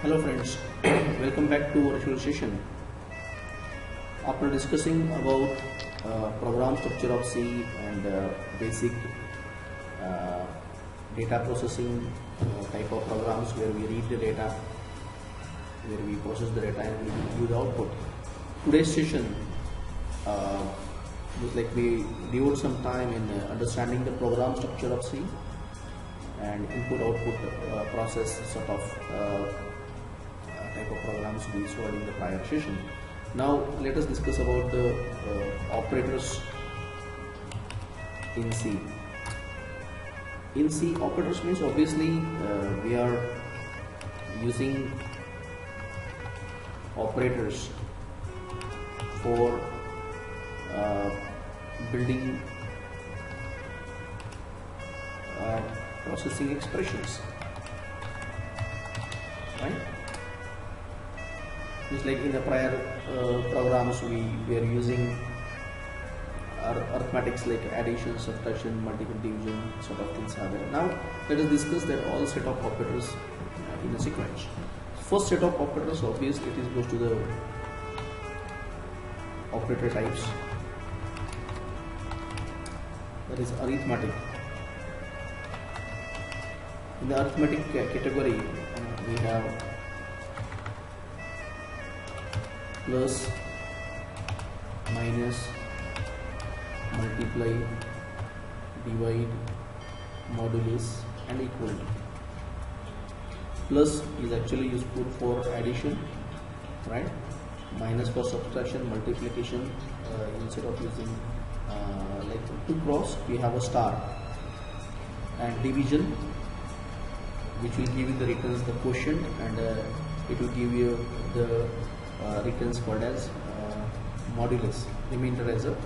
Hello friends, welcome back to virtual session. After discussing about program structure of C and basic uh, data processing type of programs where we read the data, where we process the data and we give the output. Today's session was like we devote some time in understanding the program structure of C and input-output process sort of type of programs we saw in the prior session. Now let us discuss about the operators in C. In C, operators means obviously we are using operators for building processing expressions, right? Just like in the prior programs we were using arithmetics like addition, subtraction, multiple division sort of things are there. Now let us discuss that all set of operators in a sequence. First set of operators, obviously it is goes to the operator types, that is arithmetic. In the arithmetic category we have plus, minus, multiply, divide, modulus and equal to. Plus is actually useful for addition, right? Minus for subtraction, multiplication. Instead of using like to cross, we have a star. And division, which will give you the returns the quotient, and it will give you the returns called as modulus, remainder as a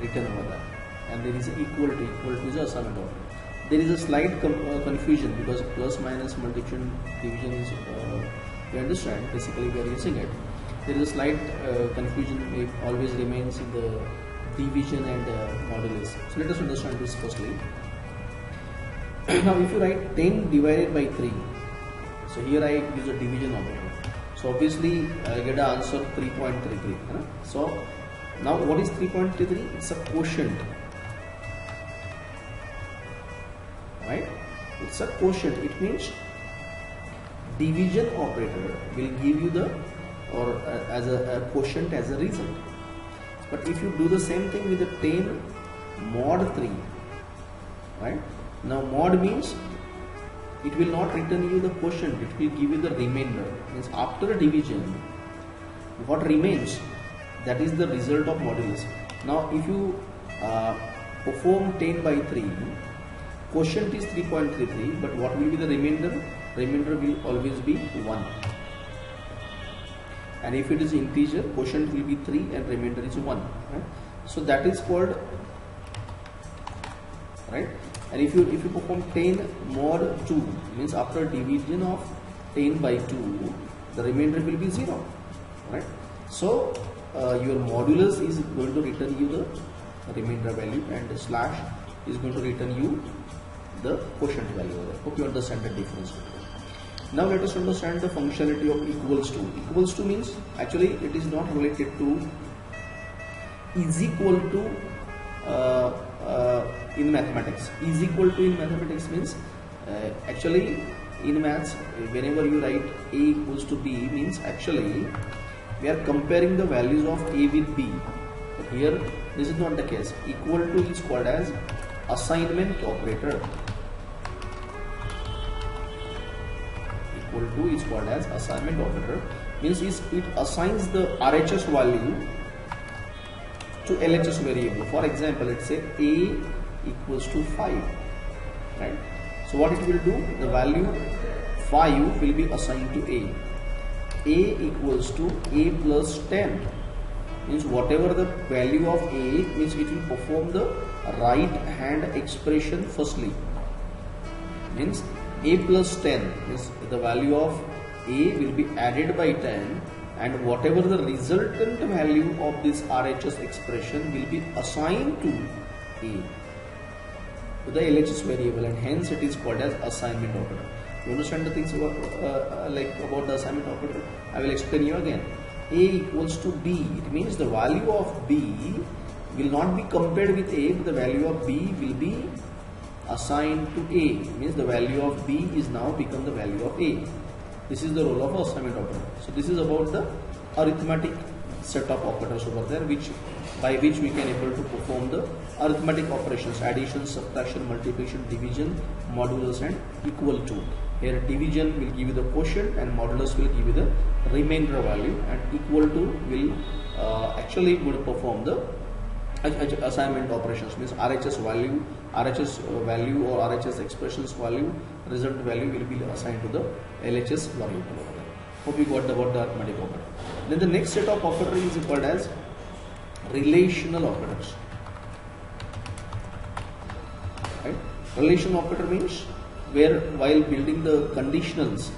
return over there. And there is equal to is a assignment order. There is a slight confusion because plus, minus, multiplication, division is you understand, basically we are using it. There is a slight confusion, it always remains in the division and modulus. So let us understand this firstly. Now if you write 10 divided by 3, so here I use a division operator. So obviously I get an answer 3.33. So now what is 3.33? It's a quotient, right? It's a quotient. It means division operator will give you the as a quotient as a result. But if you do the same thing with the 10 mod 3, right? Now mod means it will not return you the quotient, it will give you the remainder. Means after a division, what remains, that is the result of modulus. Now if you perform 10 by 3, quotient is 3.33, but what will be the remainder? Remainder will always be 1. And if it is integer, quotient will be 3 and remainder is 1. Right? So that is called, right? And if you perform 10 mod 2, means after division of 10 by 2, the remainder will be 0, right? So your modulus is going to return you the remainder value, and the slash is going to return you the quotient value. Hope you understand the difference. Now let us understand the functionality of equals to. Equals to means actually it is not related to is equal to in mathematics. Is equal to in mathematics means actually in maths whenever you write A equals to B means actually we are comparing the values of A with B. But here this is not the case. Equal to is called as assignment operator. Equal to is called as assignment operator, means it assigns the RHS value to LHS variable. For example, let's say A equals to 5, right? So what it will do, the value 5 will be assigned to A. A equals to A plus 10, means whatever the value of A means it will perform the right hand expression firstly, means A plus 10 is the value of A will be added by 10, and whatever the resultant value of this RHS expression will be assigned to A, to the LHS variable, and hence it is called as assignment operator. You understand the things like about the assignment operator? I will explain you again. A equals to B. It means the value of B will not be compared with A, but the value of B will be assigned to A. It means the value of B is now become the value of A. This is the role of assignment operator. So this is about the arithmetic set of operators over there, by which we can able to perform the arithmetic operations: addition, subtraction, multiplication, division, modulus, and equal to. Here division will give you the quotient and modulus will give you the remainder value, and equal to will actually would perform the assignment operations, means RHS value or RHS expressions value, result value will be assigned to the LHS variable. Hope you got about the arithmetic operator. Then the next set of operators is called as relational operators. Right? Relational operator means where while building the conditionals,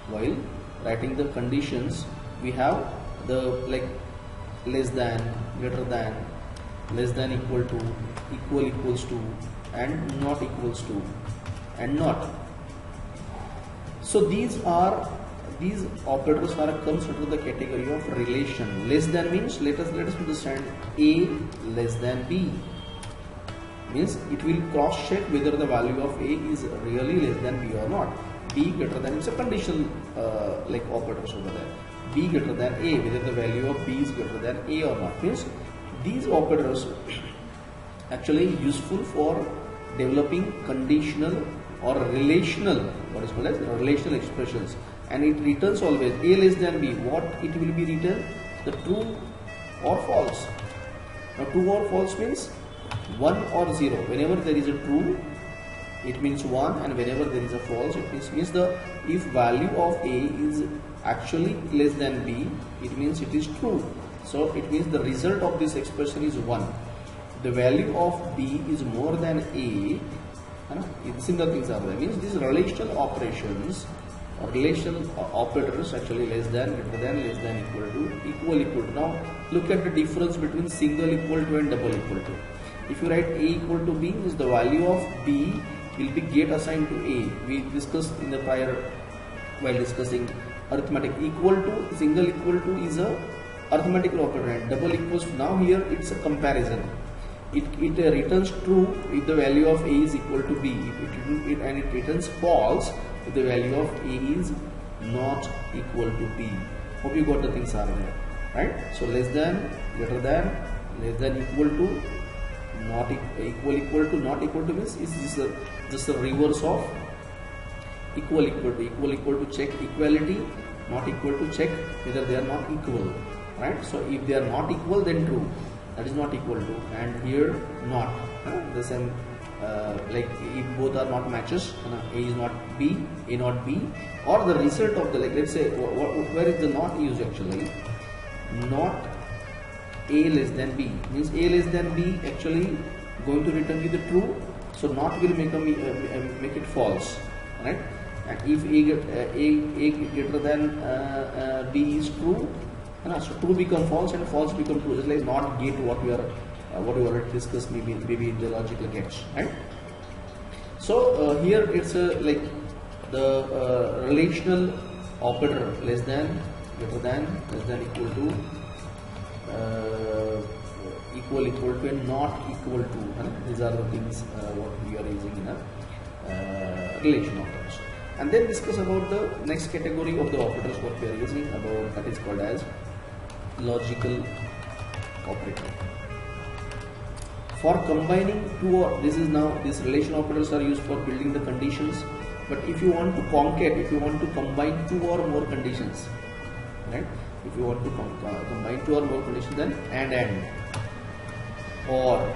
while writing the conditions, we have the like less than, greater than, less than equal to, equal equals to, and not equals to, and not. So these operators comes under the category of relation. Less than means, let us understand, A less than B means it will cross check whether the value of A is really less than B or not. B greater than, it's a conditional like operators over there. B greater than A, whether the value of B is greater than A or not. Means these operators actually useful for developing conditional or relational, what is called as relational expressions, and it returns always A less than B. What it will be written? The true or false. Now true or false means 1 or 0. Whenever there is a true, it means 1, and whenever there is a false, it means the if value of A is actually less than B, it means it is true. So it means the result of this expression is 1. The value of B is more than A. Similar things are there. Means these relational operations, relational operators actually less than, greater than, less than, equal to, equal to. Now look at the difference between single equal to and double equal to. If you write A equal to B, means the value of B will be get assigned to A. We discussed in the prior while discussing arithmetic. Equal to, single equal to is a arithmetical operator, and double equals to, now here it's a comparison. It returns true if the value of A is equal to B, and it returns false if the value of A is not equal to B. Hope you got the things are there, right? So less than, greater than, less than, equal to, not equal to, not equal to means is just a reverse of equal to check equality, not equal to check whether they are not equal, right? So if they are not equal, then true, that is not equal to, and here not, the same like if both are not matches, A is not B, A not B, or the result of the, like let's say where is the not used actually, not A less than B means A less than B actually going to return you the true, so not will make it false, right? And if A greater than B is true, so true become false and false become true. It's like not get what we already discussed maybe in the logical gates, right? So here it's like the relational operator less than, greater than, less than, equal to, equal to, and not equal to. These are the things what we are using in a relation operators. And then discuss about the next category of the operators what we are using about, that is called as logical operator. For combining two, or this is now, these relation operators are used for building the conditions, but if you want to concat, if you want to combine two or more conditions, right? If you want to combine two or more conditions, then and or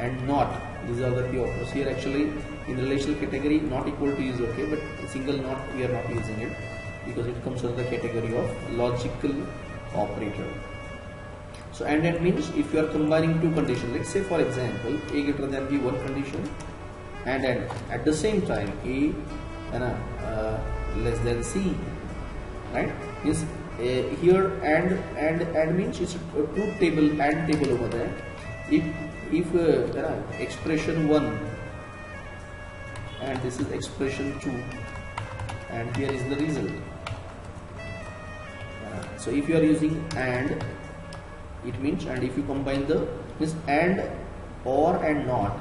and not. These are the key operators. Here actually in relational category, not equal to is okay, but single not we are not using it because it comes under the category of logical operator. So and means if you are combining two conditions, let's say for example A greater than B one condition, and at the same time A less than C, right? Is here and means it's a truth table and table over there. If expression 1 and this is expression 2, and here is the result. So if you are using AND, it means, and if you combine the this AND, OR and NOT,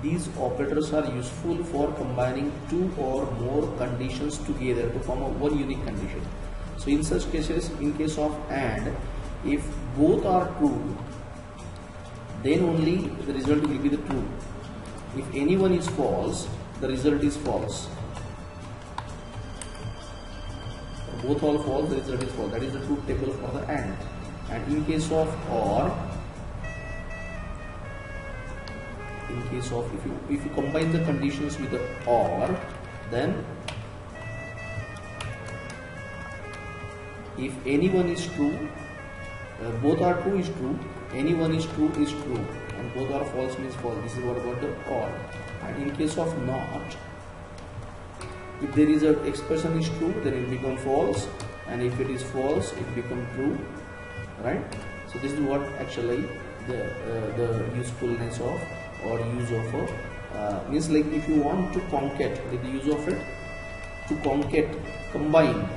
these operators are useful for combining two or more conditions together to form a one unique condition. So in such cases, in case of AND, if both are true, then only the result will be the true. If any one is false, the result is false. Both are false, the result is false. That is the truth table for the AND. And in case of OR, in case of if you combine the conditions with the OR, then if any one is true, both are true is true, any one is true, and both are false means false. This is what about the OR. And in case of NOT, if there is a expression is true, then it become false, and if it is false, it become true, right? So this is what actually the usefulness of or use of a means, like if you want to concat, with the use of it to concat, combine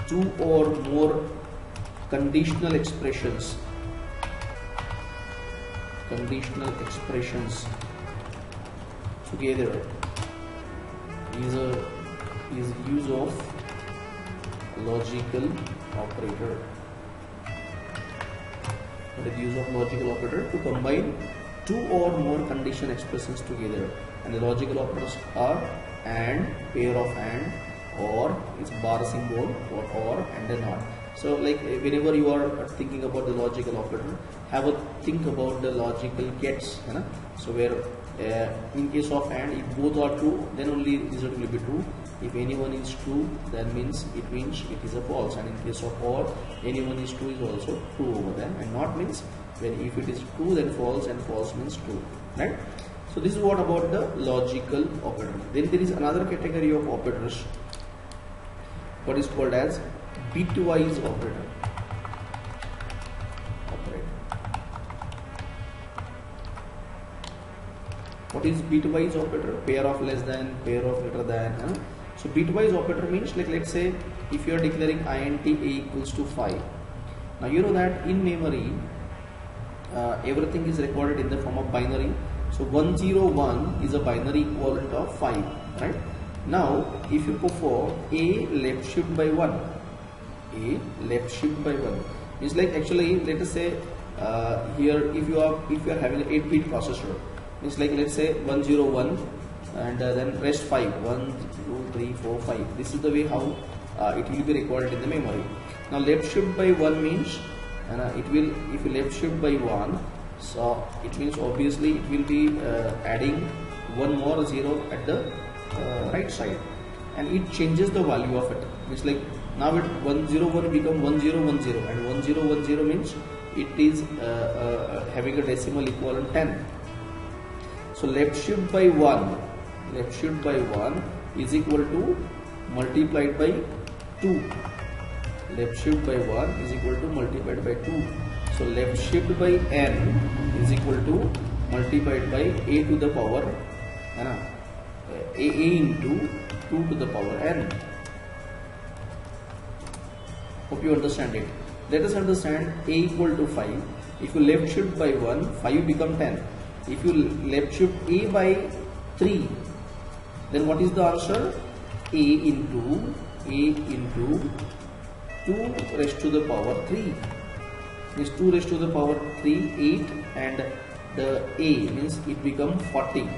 two or more conditional expressions together is use of logical operator. The use of logical operator to combine two or more condition expressions together, and the logical operators are AND, pair of AND, or it's bar symbol, or and a NOT. So like whenever you are thinking about the logical operator, have a think about the logical gets, you know? So where in case of AND, if both are true, then only result will be true. If anyone is true, that means it is a false. And in case of OR, anyone is true is also true over there. And NOT means when if it is true, then false, and false means true, right? So this is what about the logical operator. Then there is another category of operators, what is called as bitwise operator. What is bitwise operator? Pair of less than, pair of greater than. So bitwise operator means, like let's say if you are declaring int a equals to 5. Now you know that in memory everything is recorded in the form of binary. So 101 is a binary equivalent of 5, right? Now if you perform a left shift by 1, means like actually let us say here if you are having an 8-bit processor, means like let's say 101 and then rest 5, 1 2 3 4 5. This is the way how it will be recorded in the memory. Now left shift by 1 means it will, if you left shift by 1, so it means obviously it will be adding one more 0 at the right side, and it changes the value of it. It's like now it 101 become 1010, and 1010 means it is having a decimal equivalent 10. So left shift by 1 is equal to multiplied by 2. Left shift by 1 is equal to multiplied by 2. So left shift by n is equal to multiplied by a to the power a into 2 to the power n. Hope you understand it. Let us understand a equal to 5. If you left shift by 1, 5 become 10. If you left shift a by 3, then what is the answer? A into 2 raised to the power 3. Means 2 raised to the power 3, 8, and the a means it become 40.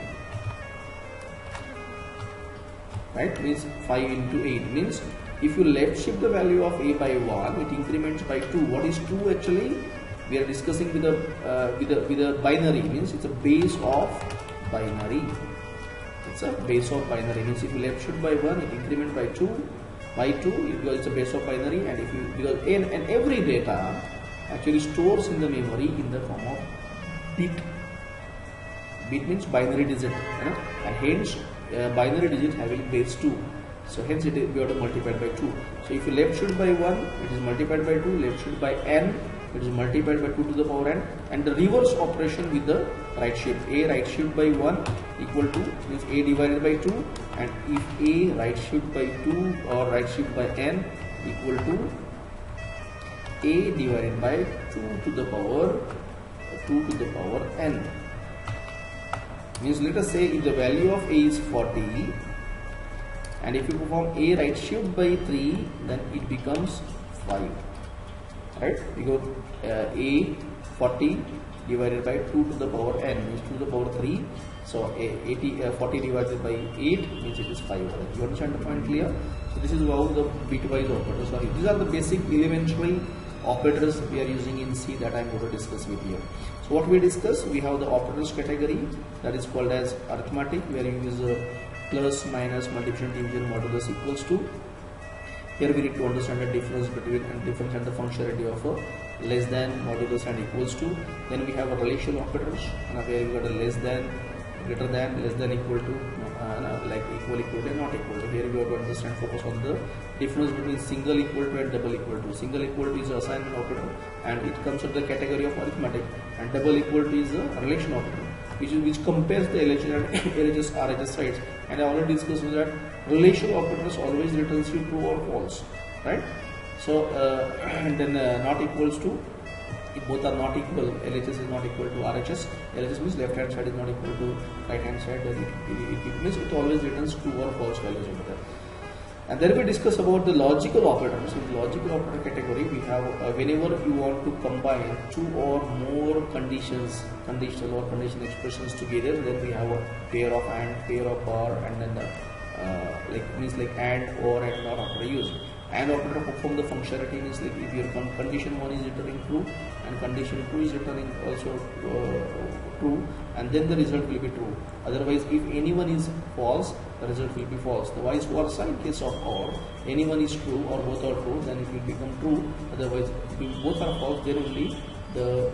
Right? Means 5 into 8 means if you left shift the value of a by 1, it increments by 2. What is 2 actually? We are discussing with a binary, means it's a base of binary. It's a base of binary, means if you left shift by 1, it increment by 2 because it's a base of binary, and if you because and every data actually stores in the memory in the form of bit. Bit means binary digit, and hence binary digit having base 2. So hence it is we have to multiply by 2. So if you left shift by 1, it is multiplied by 2. Left shift by n, it is multiplied by 2 to the power n, and the reverse operation with the right shift. A right shift by 1 equal to means A divided by 2, and if A right shift by 2 or right shift by n equal to A divided by 2 to the power n. Means let us say if the value of A is 40, and if you perform A right shift by 3, then it becomes 5, right? Because A 40 divided by 2 to the power n means 2 to the power 3, so 40 divided by 8 means it is 5. You understand the point clear? So this is how the bitwise operators are. These are the basic elementary operators we are using in C that I am going to discuss with you. So what we discuss, we have the operators category that is called as arithmetic, where you use plus, minus, multiplication, division, modulus equals to. Here we need to understand the difference between and the functionality of a less than, modulus and equals to. Then we have a relational operators, where you got a less than, greater than, less than, equal to, like equal, equal to, not equal to. Here we have to understand, focus on the difference between single equal to and double equal to. Single equal to is an assignment operator and it comes under the category of arithmetic, and double equal to is a relation operator, which compares the LHS and LHS RHS sides. And I already discussed that relational operators always returns you true or false, right? So and then not equals to, if both are not equal, LHS is not equal to RHS, LHS means left hand side is not equal to right hand side, then it means it always returns true or false values over there. And then we discuss about the logical operators. In the logical operator category, we have whenever you want to combine two or more conditions, conditional or conditional expressions together, then we have a pair of and, pair of or, and then like and, or, and not operator used. And operator perform the functionality means like if your condition 1 is returning true and condition 2 is returning also true, and then the result will be true. Otherwise, if anyone is false, the result will be false. The vice versa, in case of or, anyone is true or both are true, then it will become true. Otherwise, if both are false, then only the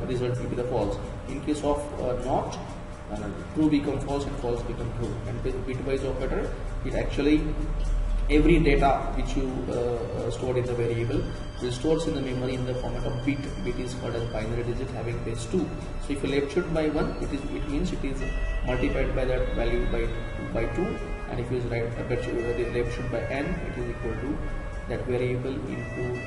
result will be the false. In case of not, true become false and false become true. And bitwise operator, it actually every data which you stored in the variable will stores in the memory in the format of bit. Bit is called as binary digit having base 2. So if you left shift by 1, it means it is multiplied by that value by 2, and if you use left shift by n, it is equal to that variable into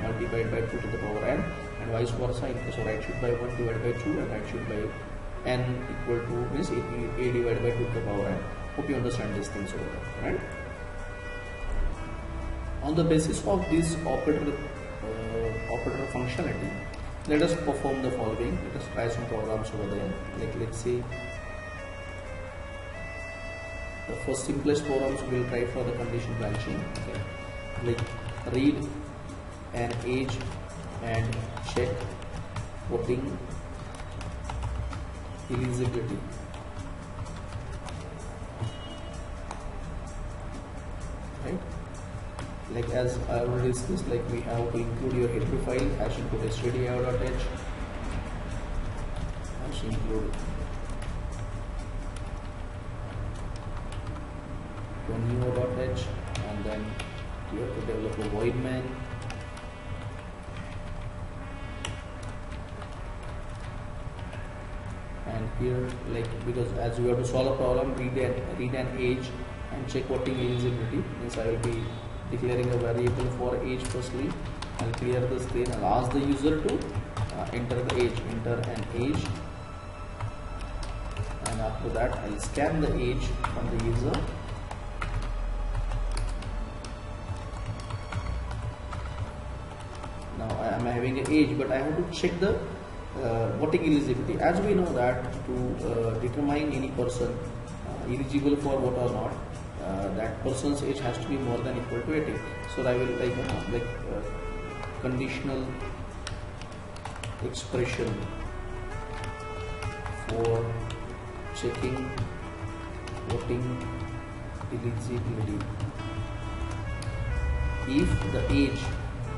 multiplied by 2 to the power n, and vice versa. In case of right shift by 1 divided by 2 and right shift by n equal to means a divided by 2 to the power n. Hope you understand these things over there, right? On the basis of this operator functionality, let us perform the following. Let us try some programs over there. Like let's say the first simplest programs we will try for the condition branching. Okay. Like read an age and check voting eligibility. Right. Like as I already discussed, like we have to include your header file, hash include stdio.h, hash include neo.h, and then you have to develop a void main. And here, like because as you have to solve a problem, read an age and check voting eligibility. Means I will be declaring a variable for age firstly. I'll clear the screen. I'll ask the user to enter the age, enter an age, and after that I'll scan the age from the user. Now I am having an age, but I have to check the voting eligibility. As we know that to determine any person eligible for vote or not, that person's age has to be more than equal to 18. So I will like conditional expression for checking voting eligibility. If the age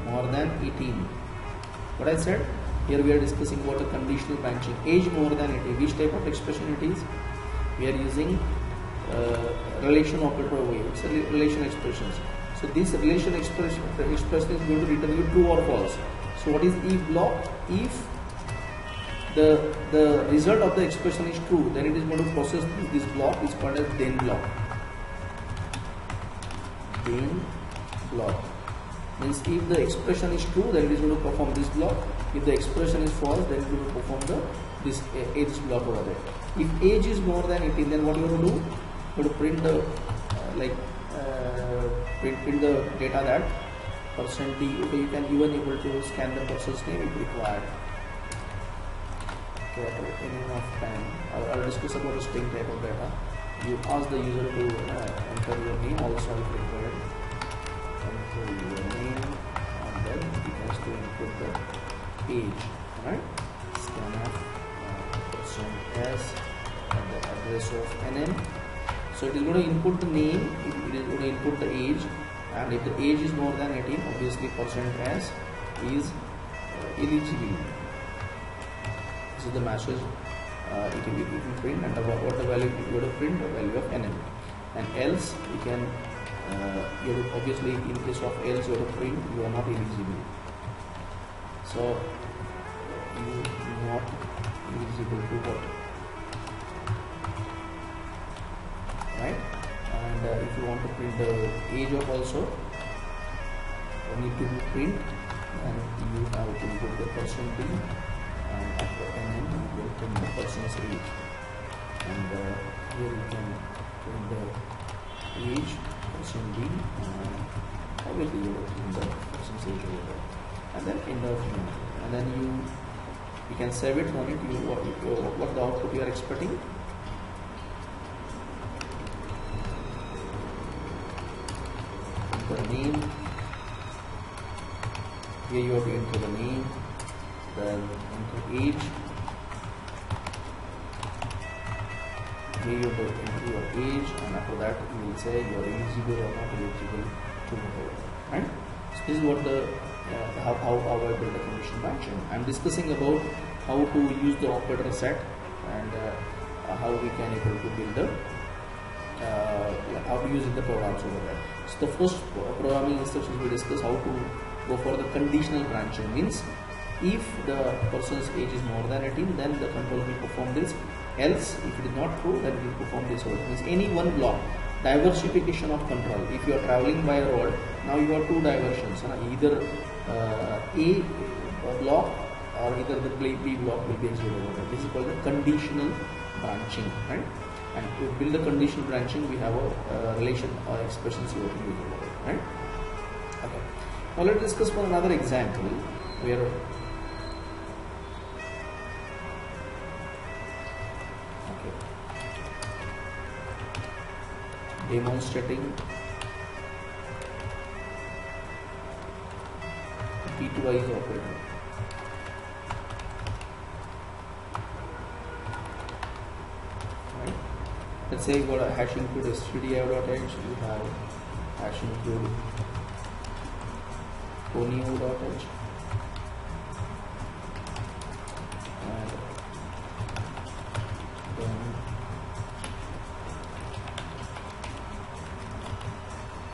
more than 18, what I said here, we are discussing about a conditional branching. Age more than 18. Which type of expression it is? We are using relation operator over here. It's a relation expressions. So this relation expression is going to return you true or false. So what is if block? If the result of the expression is true, then it is going to process this block, is called as then block. Then block means if the expression is true, then it is going to perform this block. If the expression is false, then it will perform this age block over there. If age is more than 18, then what you have to do? You have to print the print the data that percent %d. Okay, you can even able to scan the person's name if required. Okay, ending of time. I'll discuss about the string type of data. You ask the user to enter your name also if required. Enter your name and then you can still input the age, right? Scanf %s and the address of NM. So it is going to input the name, it is going to input the age, and if the age is more than 18, obviously %s is eligible. This is the message it will print, and what the value it will print the value of NM, and else you can you have to, obviously in case of else you have to print you are not eligible. So you are not eligible to what, right? And if you want to print the age of also, you need to print, and you have to put the %d, and after NM you will print the person's age, and here you can print the age %d, and obviously you will print the person's age over there, and then end of name, and then you can save it on it. What the output you are expecting. The name, here you have to enter the name, then enter age, here you have to enter your age, and after that you will say you are eligible or not eligible to vote, right? So this is what the how I build a condition branching. I am discussing about how to use the operator set, and how we can able to build the how to use the programs over there. So the first programming instructions we discuss how to go for the conditional branching. Means if the person's age is more than 18, then the controller will perform this. Else, if it is not true, then it will perform this. So it means any one block, diversification of control. If you are traveling by a road, now you have two diversions. Either A block or either the B block will be executed. This is called the conditional branching, right? And to build the conditional branching, we have a relation or expressions you have to use over it, right? Okay. Now let's discuss for another example where demonstrating piecewise operator. Right? Let's say you got a hash include stdio.h, you have hash include conio.h, and then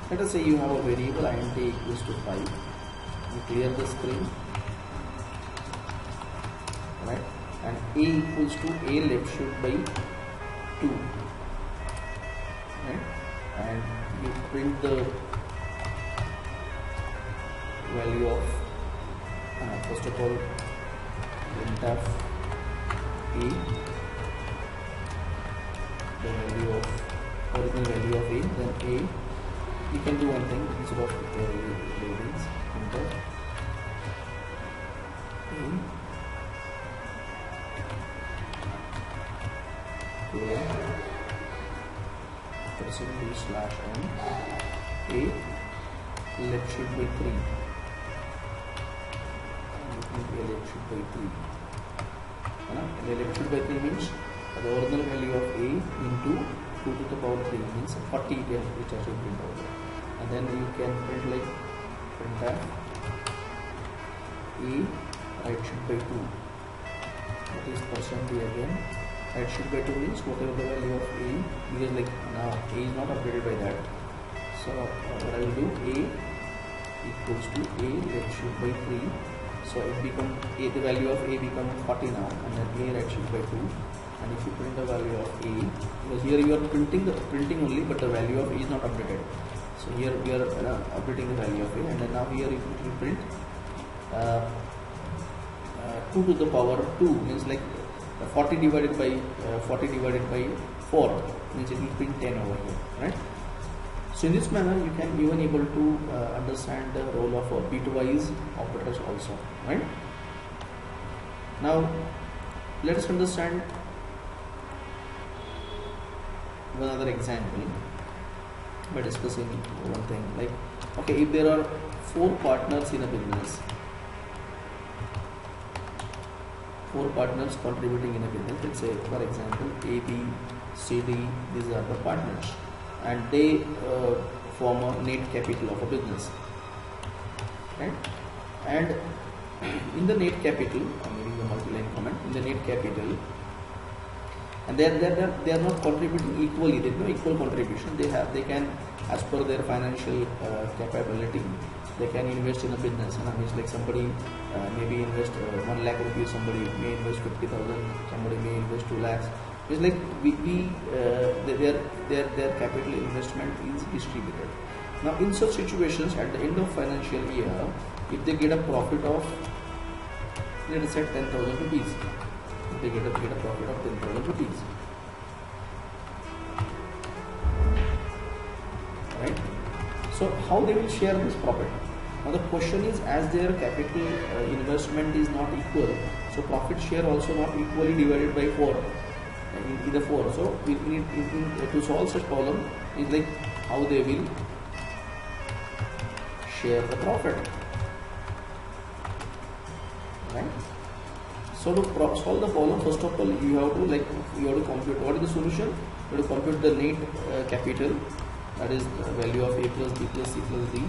let us say you have a variable int equals to 5. You clear the screen, right? And a equals to a left shift by 2, right? And you print the value of first of all printf a, the value of original value of a, then a. You can do one thing instead of labels, enter %d/n a left shift by 3. Left shift by 3. Left shift by 3 means the original value of a into 2 to the power 3 means 40 which I should print over. And then you can print like printf a right shift by 2. That is %d again. Right shift by 2 means whatever the value of a, because like now a is not updated by that. So what I will do, a equals to a left shift by 3 So it become a, the value of a become 40 now, and then a right shift by 2. And if you print the value of a, because here you are printing only, but the value of a is not updated. So here we are updating the value of a, and then now here you print 2 to the power 2, means like 40 divided by 4 means it will print 10 over here, right? So in this manner you can even able to understand the role of bitwise operators also, right? Now let us understand one other example by discussing one thing, like, okay, if there are 4 partners in a business, 4 partners contributing in a business, let's say for example A, B, C, D, these are the partners, and they form a net capital of a business, right? And in the net capital, I'm giving the multi-line comment, in the net capital, and they are not contributing equally, there is no equal contribution. They can, as per their financial capability, they can invest in a business, and means like somebody maybe invest 1 lakh rupees, somebody may invest 50,000, somebody may invest 2 lakhs. It's like their capital investment is distributed. Now in such situations, at the end of financial year, if they get a profit of, let us say 10,000 rupees, if they get a profit of 10,000 rupees, right? So how they will share this profit? Now the question is, as their capital investment is not equal, so profit share also not equally divided by 4, in the 4. So we need to solve such problem is like how they will share the profit, right? So to solve the problem, first of all you have to compute what is the solution. You have to compute the net capital, that is the value of A plus B plus C plus D,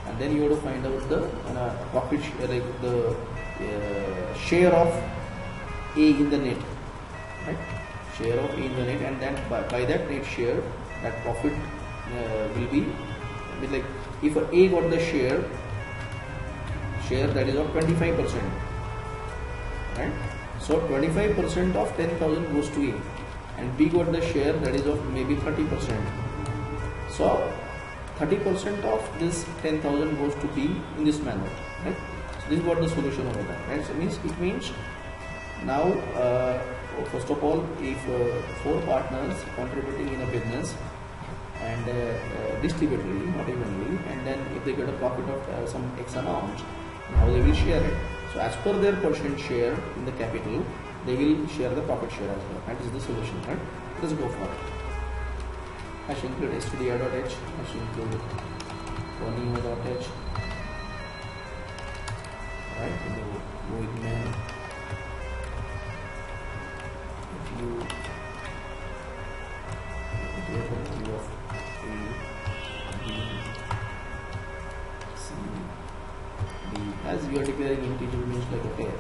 and then you have to find out the profit like the share of A in the net, right? Share of A in the net, and then by that net share, that profit will be like, if A got the share that is of 25%, right? So 25% of 10,000 goes to A, and B got the share that is of maybe 30%. So 30% of this 10,000 goes to B in this manner, right? So this is what the solution over there, right? So it means now first of all, if 4 partners contributing in a business and distributively, not evenly, and then if they get a profit of some X amount, how they will share it. So as per their percent share in the capital, they will share the profit share as well. That is the solution, right? Let's go for it. Hash include stdio.h, hash include oneo.h, right? In the void main, if you get a value of A, B, C, D, as you are declaring integer means like, okay,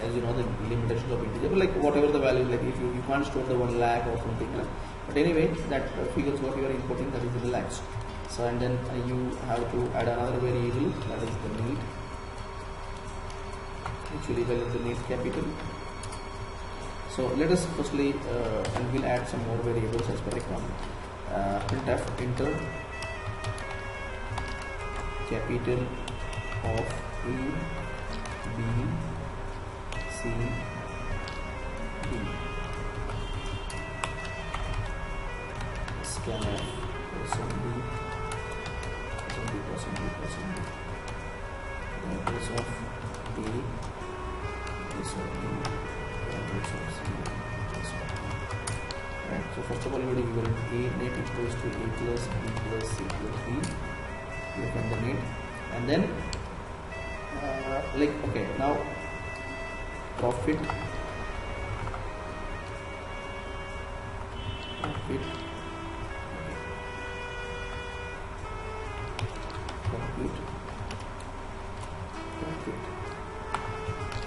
as you know the limitation of integer, but like whatever the value, like if you can't store the 1 lakh or something like. But anyway, that figures what you are inputting, that is in the lakhs. So and then you have to add another variable, that is the net, which will evaluate the net capital. So let us firstly, and we'll add some more variables as per requirement. Printf enter capital of A, B, C, D. Scanf percent D, percent D. Address of A, address of B, address of C, address of D. Right. So first of all, you will evaluate A net equals to A plus B plus C plus D. You find the net, and then like, okay, now profit compute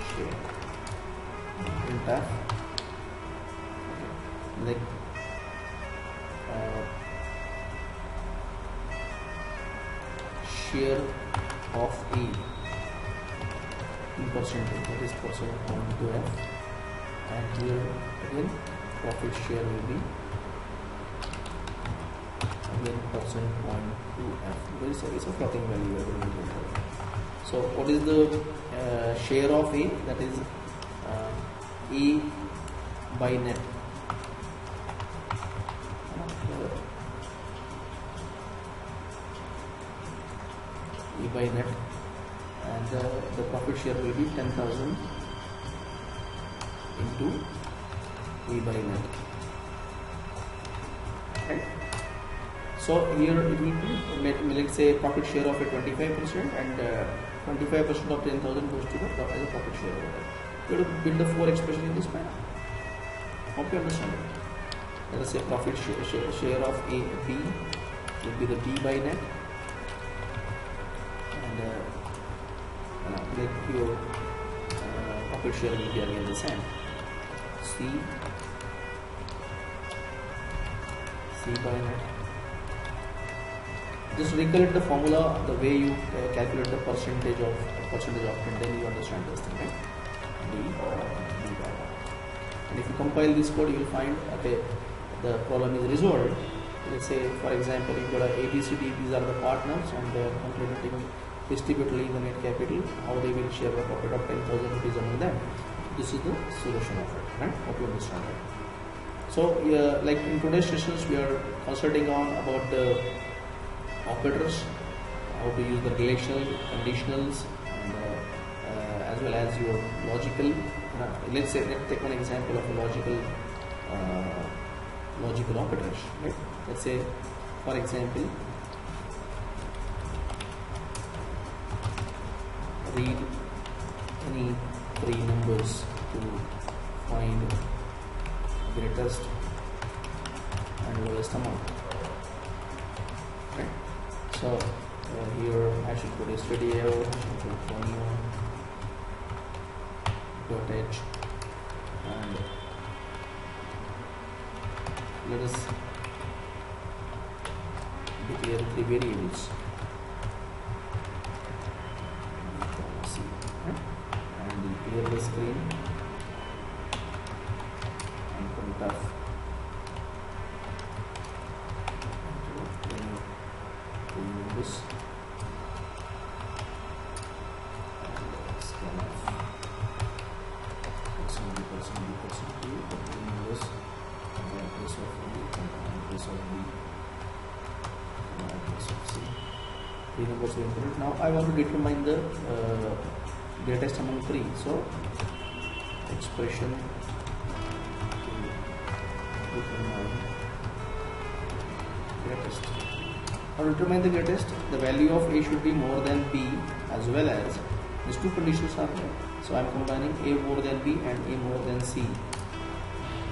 share printf, like share of A in percentage, that is percent point to F, and here again profit share will be again percent point to F, because it's a floating value. So what is the share of A? That is A by net. A by net, and the profit share will be 10,000 into A by net. Right. So here it will be, let's say, profit share of a 25%, and 25% of 10,000 goes to the as a profit share over there. You have to build the 4 expression in this manner. Hope you understand it. Let us say profit share of A B will be the B by net, and let your profit share will be again the same. C by net. Just recollect the formula, the way you calculate the percentage of 10, then you understand this thing, right? D by net. And if you compile this code, you will find okay, the problem is resolved. Let's say, for example, you got a ABCD, these are the partners, and they are contributing distributely the net capital, how they will share the profit of 10,000 rupees among them. This is the solution of it, right? Hope you understand it. So, like in today's sessions, we are concentrating on about the operators, how to use the relational, conditionals, and as well as your logical. Let's take one example of a logical operators. Right? Let's say, for example, read any 3 numbers to find greatest and lowest amount. Right? So here I should put a studio, I should put .h, and let us declare 3 variables. And clear the screen and print off. Remove this and scan off. Three numbers will input. Now I want to determine the greatest among 3. So expression to determine greatest. Now to determine the greatest, the value of A should be more than B, as well as these 2 conditions are there. So I am combining A more than B and A more than C,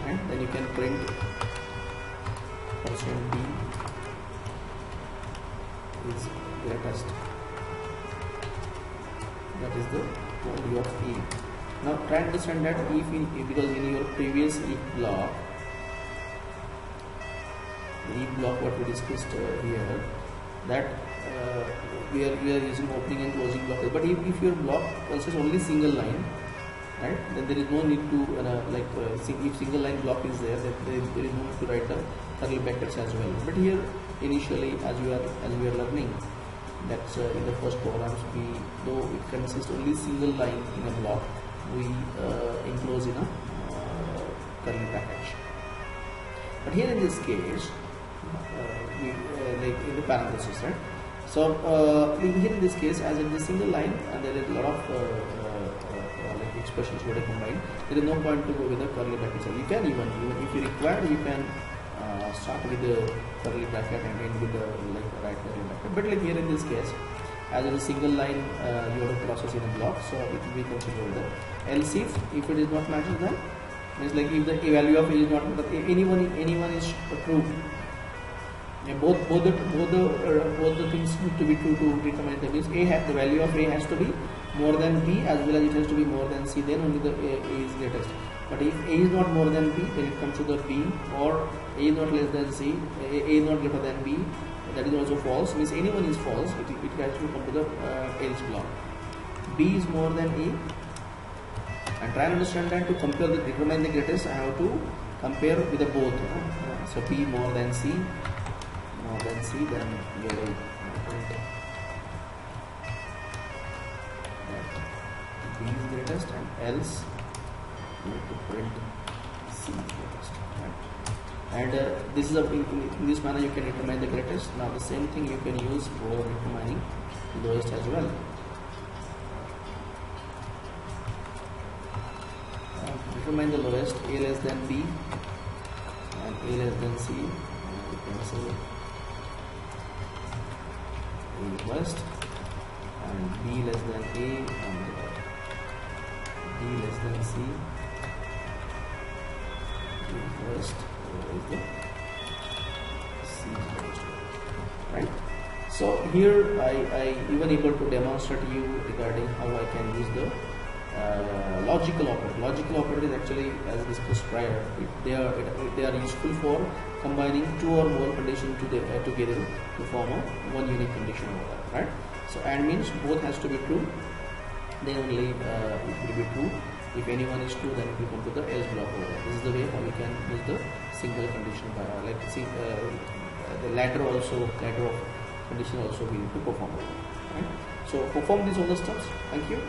and then you can print percent B is greatest. That is the value of A. Now try to understand that because in your previous if block, the if block what we discussed here, that we are using opening and closing block. But if your block consists only single line, right, then there is no need to if single line block is there, then there is no need to write the curly brackets as well. But here initially, as we are learning, that's in the first programs, though it consists only single line in a block, we enclose in a curly bracket. But here in this case, we like in the parenthesis, right? So here in this case, as in the single line, and there is a lot of like expressions were combined, there is no point to go with the curly brackets. So you can even if you require, you can start with the curly bracket and end with the right curly bracket. But like here in this case, as in a single line, you have to process in a block, so it will be considered the else if it is not matching, then means like if the value of A is not, anyone is true. Yeah, both the things need to be true to determine the means the value of A has to be more than B, as well as it has to be more than C, then only the A is greatest. But if A is not more than B, then it comes to the B, or A is not less than C, A is not greater than B, that is also false. Means anyone is false, it has to come to the else block. B is more than A, and try and understand that to compare the determine the greatest, I have to compare with the both. So B more than C, then you will print that B is greatest, and else you have to print C is greatest. Right? And this is in this manner you can determine the greatest. Now the same thing you can use for determining the lowest as well. Determine the lowest, A less than B and A less than C, and you can say A lowest and B less than A and B less than C, B lowest, is the C lowest, right? So here I even able to demonstrate you regarding how I can use the logical operator. Logical operator is actually, as discussed prior, they are useful for combining two or more conditions together to form one unique condition over that, right? So and means both has to be true, then only it will be true. If any one is true, then it will come to the else block over there. This is the way how you can use the single condition by the ladder of condition also we need to perform, right? So perform these all the steps. Thank you.